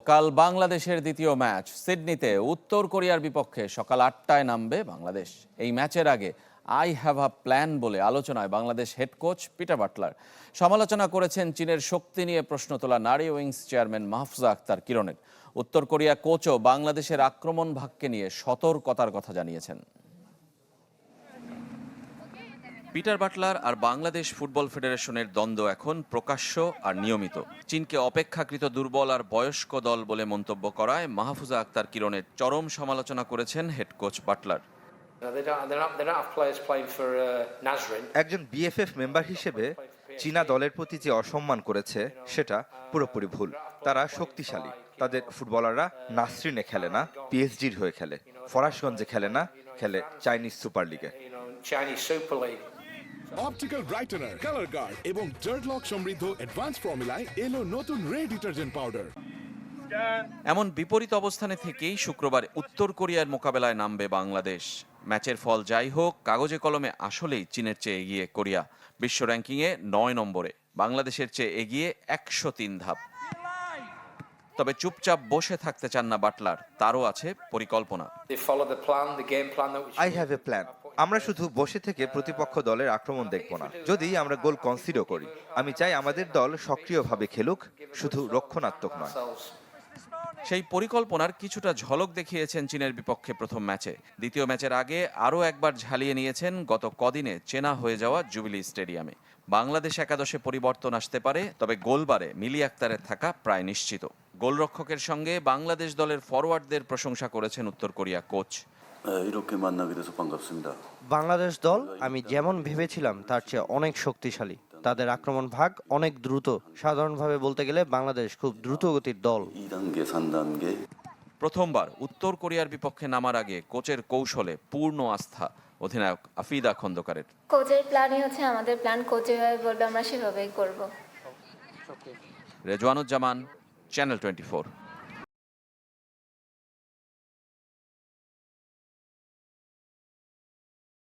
কাল বাংলাদেশের দ্বিতীয় ম্যাচ সিডনিতে উত্তর কোরিয়ার বিপক্ষে সকাল ৮টায় নামবে বাংলাদেশ। এই ম্যাচের আগে আই হ্যাভ আ প্ল্যান বলে আলোচনায় Bangladesh head coach Peter Butler. সমালোচনা করেছেন চীনের শক্তি নিয়ে প্রশ্ন তোলা নারী উইংস চেয়ারম্যান মাহফুজা আক্তার কিরণের। উত্তর কোরিয়া কোচও বাংলাদেশের আক্রমণ ভাগকে নিয়ে সতর্কতার কথা জানিয়েছেন। পিটার বাটলার আর বাংলাদেশ ফুটবল ফেডারেশনের দ্বন্দ্ব এখন প্রকাশ্য আর নিয়মিত। চীনকে অপেক্ষাকৃত দুর্বল আর বয়স্ক দল বলে মন্তব্য করায় মাহফুজা আক্তার কিরণের চরম সমালোচনা করেছেন হেড কোচ বাটলার। একজন বিএফএফ মেম্বার হিসেবে চীনা দলের প্রতি যে অসম্মান করেছে সেটা পুরোপুরি ভুল। তারা শক্তিশালী, তাদের ফুটবলাররা নাসরিনে খেলে না, পিএসজির হয়ে খেলে, ফরাশগঞ্জে খেলে না, খেলে চাইনিজ সুপার লিগে। অপটিক্যাল ব্রাইটেনার, কালার গার্ড এবং ডার্ট লক সমৃদ্ধ অ্যাডভান্স ফর্মুলায় এলো নতুন রে ডিটারজেন্ট পাউডার। এমন বিপরীত অবস্থানে থেকেই শুক্রবার উত্তর কোরিয়ার মোকাবেলায় নামবে বাংলাদেশ। ম্যাচের ফল যাই হোক, কাগজে কলমে আসলেই চীনের চেয়ে এগিয়ে কোরিয়া। বিশ্ব র্যাঙ্কিংয়ে ৯ নম্বরে, বাংলাদেশের চেয়ে এগিয়ে ১০৩ ধাপ। তবে চুপচাপ বসে থাকতে চান না বাটলার, তারও আছে পরিকল্পনা। I have a plan. আমরা শুধু বসে থেকে প্রতিপক্ষ দলের আক্রমণ দেখব না। যদি আমরা গোল কনসিডার করি, আমি চাই আমাদের দল সক্রিয়ভাবে খেলুক, শুধু রক্ষণাত্মক নয়। সেই পরিকল্পনার কিছুটা ঝলক দেখিয়েছেন চীনের বিপক্ষে প্রথম ম্যাচে। দ্বিতীয় ম্যাচের আগে আরও একবার ঝালিয়ে নিয়েছেন গত কদিনে চেনা হয়ে যাওয়া জুবিলি স্টেডিয়ামে। বাংলাদেশ একাদশে পরিবর্তন আসতে পারে, তবে গোলবারে মিলি আক্তারের থাকা প্রায় নিশ্চিত। গোলরক্ষকের সঙ্গে বাংলাদেশ দলের ফরওয়ার্ডদের প্রশংসা করেছেন উত্তর কোরিয়া কোচ। বাংলাদেশ দল আমি যেমন ভেবেছিলাম তার চেয়ে অনেক শক্তিশালী। তাদের আক্রমণ ভাগ অনেক দ্রুত। সাধারণভাবে বলতে গেলে বাংলাদেশ খুব দ্রুত গতির দল। প্রথমবার উত্তর কোরিয়ার বিপক্ষে নামার আগে কোচের কৌশলে পূর্ণ আস্থা অধিনায়ক আফিদা খন্দকারের। কোচের প্ল্যানই হচ্ছে আমাদের প্ল্যান, কোচ যেভাবে বলবে আমরা সেভাবেই করব। রেজওয়ানুজ্জামান, চ্যানেল 24।